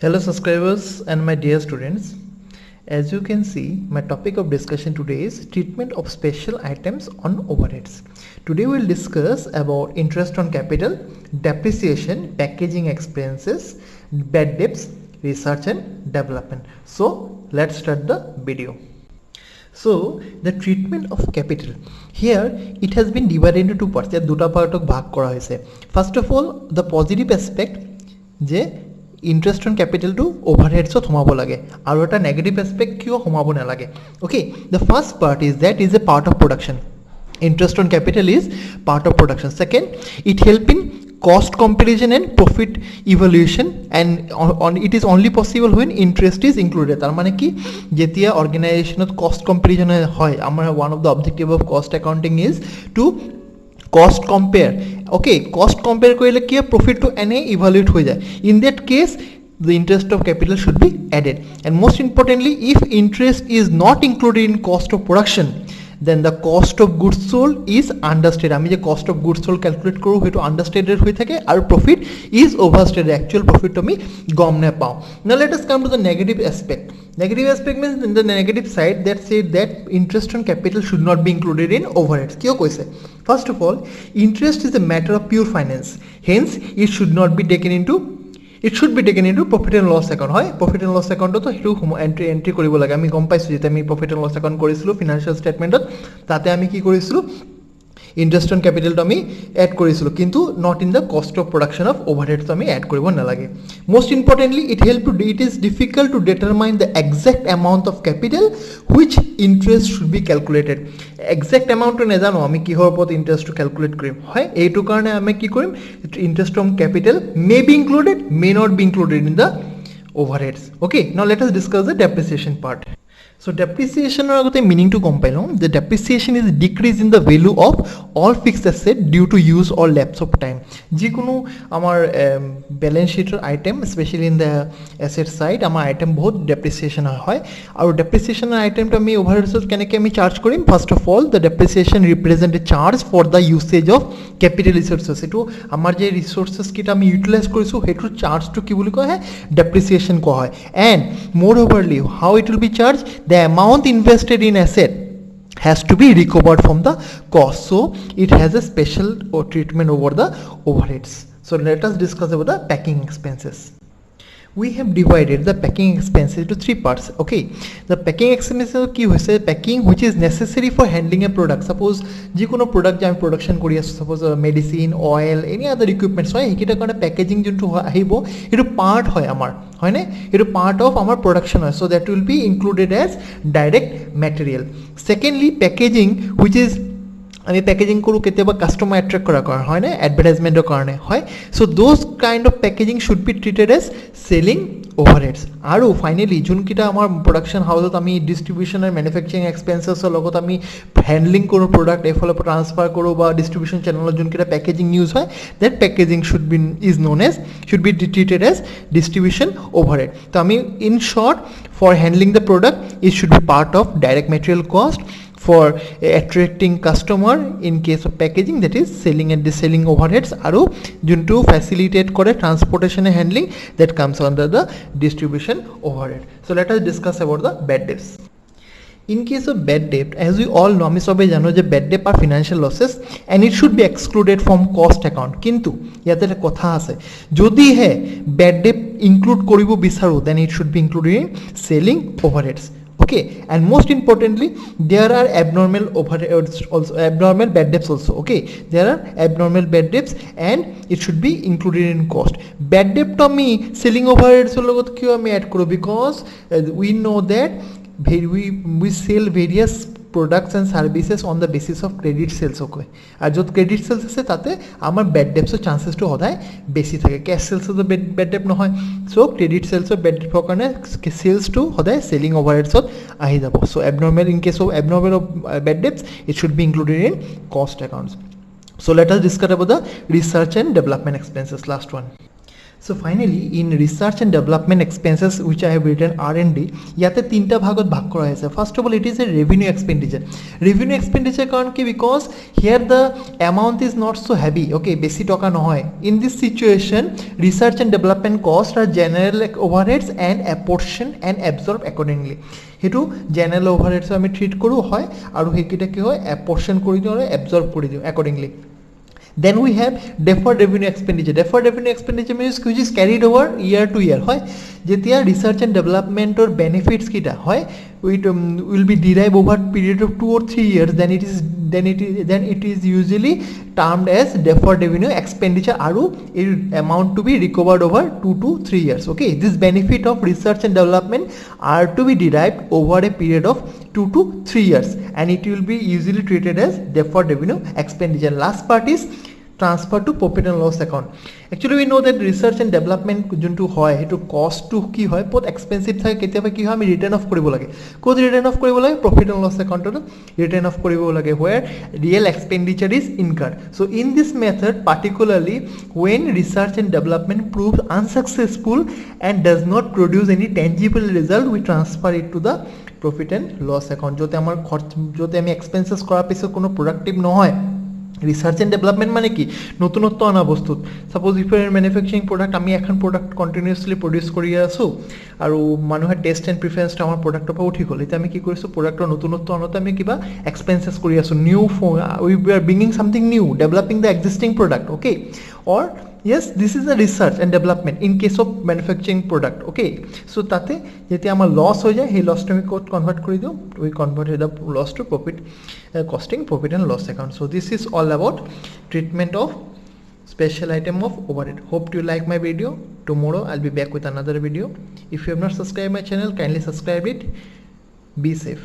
Hello subscribers and my dear students. As you can see, my topic of discussion today is treatment of special items on overheads. Today we will discuss about interest on capital, depreciation, packaging expenses, bad debts, research and development. So let's start the video. So the treatment of capital, here it has been divided into two parts. There দুটা part of ভাগ করা হয়েছে. First of all, the positive aspect যে interest on capital to overheads of সোমাব লাগে আৰু এটা negative aspect কিয় সোমাব নালাগে. Okay, the first part is that is a part of production. Interest on capital is part of production. Second, it help in cost comparison and profit evaluation, and it is only possible when interest is included. তার মানে কি যেতিয়া অর্গানাইজেশনত cost comparison হয়, আমার one of the objective of cost accounting is to cost compare. Okay, cost compare করলে কি profit to NA evaluate হয়ে যায়. In that case the interest of capital should be added, and most importantly, if interest is not included in cost of production, then the cost of goods sold is understated. আমি যে cost of goods sold calculate করব হেতু understated হয়ে থাকে আর profit is overstated. Actual profit আমি গম না পাও. Now let us come to the negative aspect. Negative aspect means in the negative side that said that interest on capital should not be included in overheads. কিয় কৈছে? First of all, interest is a matter of pure finance. Hence, it should not be taken into profit and loss account. হয় profit and loss account তো হেতু entry কৰিব লাগে. আমি গম পাইছো যে আমি profit and loss account কৰিছিলো financial statement তাতে আমি কি কৰিছিলো interest on capital to আমি add কৰিছিলো কিন্তু not in the cost of production of overheads to আমি add কৰিব নালাগে. Most importantly, it is difficult to determine the exact amount of capital which interest should be calculated. Exact amount to নেজানো আমি কিহৰ ওপৰত interest to calculate কৰিম. হয় এইটো কাৰণে আমি কি কৰিম interest on capital may be included, may not be included in the overheads. Okay, now let us discuss the depreciation part. So depreciation or meaning to compile, the depreciation is decrease in the value of all fixed asset due to use or lapse of time. যিকোনো আমার balance sheet item, especially in the asset side, আমার item বহুত depreciation হয় আর depreciation item টা আমি overheads কেনেকে আমি charge Karim. First of all, the depreciation represent a charge for the usage of capital resources. এটো আমার যে resources কিটা আমি utilize কৰিছো হেতু charge to কি বুলি কয় হয় depreciation কোৱা হয়. And moreoverly, how it will be charged? The amount invested in asset has to be recovered from the cost, so it has a special treatment over the overheads. So let us discuss about the packing expenses. We have divided the packing expenses into three parts. Okay, the packing expenses কি হৈছে packing which is necessary for handling a product. Suppose যিকোনো product যে আমি production কৰি আছো, suppose medicine, oil, any other equipments হয় এইকেইটা কাৰণে packaging যোনটো আহিব এটো part হয় আমাৰ হয় না এটো part of our production হয়, so that will be included as direct material. Secondly, packaging which is আমি প্যাকেজিং কৰো কেতিয়াবা কাস্টমাৰ অ্যাট্ৰাক্ট কৰাৰ কাৰণে হয় না এডভাৰটাইজমেন্টৰ কাৰণে হয়, so those kind of packaging should be treated as selling overheads. আৰু ফাইনালি যোনকিটা আমাৰ প্ৰডাকশন হাউসত আমি ডিস্ট্ৰিবিউশন আৰু ম্যানুফ্যাকচাৰিং এক্সপেন্সেছৰ লগত আমি হ্যান্ডলিং কৰো প্ৰডাক্ট এফালে ট্ৰান্সফাৰ কৰো বা ডিস্ট্ৰিবিউশন চ্যানেলত যোনকিটা প্যাকেজিং ইউজ হয় that packaging should be treated as distribution overhead. তো আমি in short, for handling the product it should be part of direct material cost. For attracting customer in case of packaging, that is selling and selling overheads, aru juntu facilitate kore transportation and handling, that comes under the distribution overhead. So let us discuss about the bad debts. In case of bad debt, as we all know, আমি সবাই জানো যে bad debt are financial losses and it should be excluded from cost account. কিন্তু ইয়াতে একটা কথা আছে, যদি হে bad debt include করিব বিচাৰো, then it should be included in selling overheads. Okay, and most importantly, there are abnormal overheads also, abnormal bad debts also. Okay, there are abnormal bad debts and it should be included in cost. Bad debt to me selling overheads logot kyo ami add koro, because we know that we sell various products and services on the basis of credit sales. Okay, আর যত credit sales আছে তাতে আমার bad debts chances to হদায় বেশি থাকে. cash sales তো bad debt নহয়, so credit sales bad debt কাৰণে sales to হদায় selling overheads আহি যাব. So abnormal, in case of abnormal bad debts, it should be included in cost accounts. So let us discuss about the research and development expenses, last one. So finally, in research and development expenses which I have written R&D, ইয়াতে তিনটা ভাগত ভাগ কৰা হৈছে. First of all, it is a revenue expenditure. Revenue expenditure কাৰণ কি, because here the amount is not so heavy, okay, বেছি টকা নহয়. In this situation, research and development costs are general overheads and apportioned and absorbed accordingly. সেইটো general overheads আমি treat কৰোঁ হয়, আৰু সেইকেইটা কি হয়, apportion কৰি দিওঁ আৰু absorb কৰি দিওঁ accordingly. Then we have deferred revenue expenditure. Deferred revenue expenditure means which is carried over year to year. হয়, যেতিয়া research and development or benefits kita হয়, it will be derived over period of 2 or 3 years. Then it is usually termed as deferred revenue expenditure. Aru it amount to be recovered over 2 to 3 years. Okay, this benefit of research and development are to be derived over a period of 2 to 3 years, and it will be usually treated as deferred revenue expenditure. Last part is transfer to profit and loss account. Actually we know that research and development juntu hoy hetu cost to ki hoy both expensive thake, ketiaba ki hoy ami return off koribo lage. Kod return off koribo lage, profit and loss account to return off koribo lage, where real expenditure is incurred. So in this method, particularly when research and development proves unsuccessful and does not produce any tangible result, we transfer it to the profit and loss account. Jote amar jote ami expenses kora piso kono productive nohoy. Research and development মানে কি, নতুনত্ব আনা বস্তুত. Suppose if you are manufacturing product, আমি এখন product continuously produce কৰি আছো আৰু মানুহে টেষ্ট এণ্ড প্ৰিফাৰেঞ্চ আমাৰ প্ৰডাক্টৰ পৰা উঠি গ'ল. এতিয়া আমি কি কৰিছোঁ, প্ৰডাক্টৰ নতুনত্ব আনোতে আমি কিবা এক্সপেঞ্চেছ কৰি আছোঁ. We are bringing something new, developing the existing product, okay? Or yes, this is a research and development in case of manufacturing product, okay? So তাতে যেতিয়া আমাৰ লছ হৈ যায়, সেই লছটো আমি ক'ত কনভাৰ্ট কৰি দিওঁ, we convert the loss to profit, costing profit and loss account. So this is all about treatment of special item of overhead. Hope you like my video. Tomorrow I'll be back with another video. If you have not subscribed my channel, kindly subscribe it. Be safe.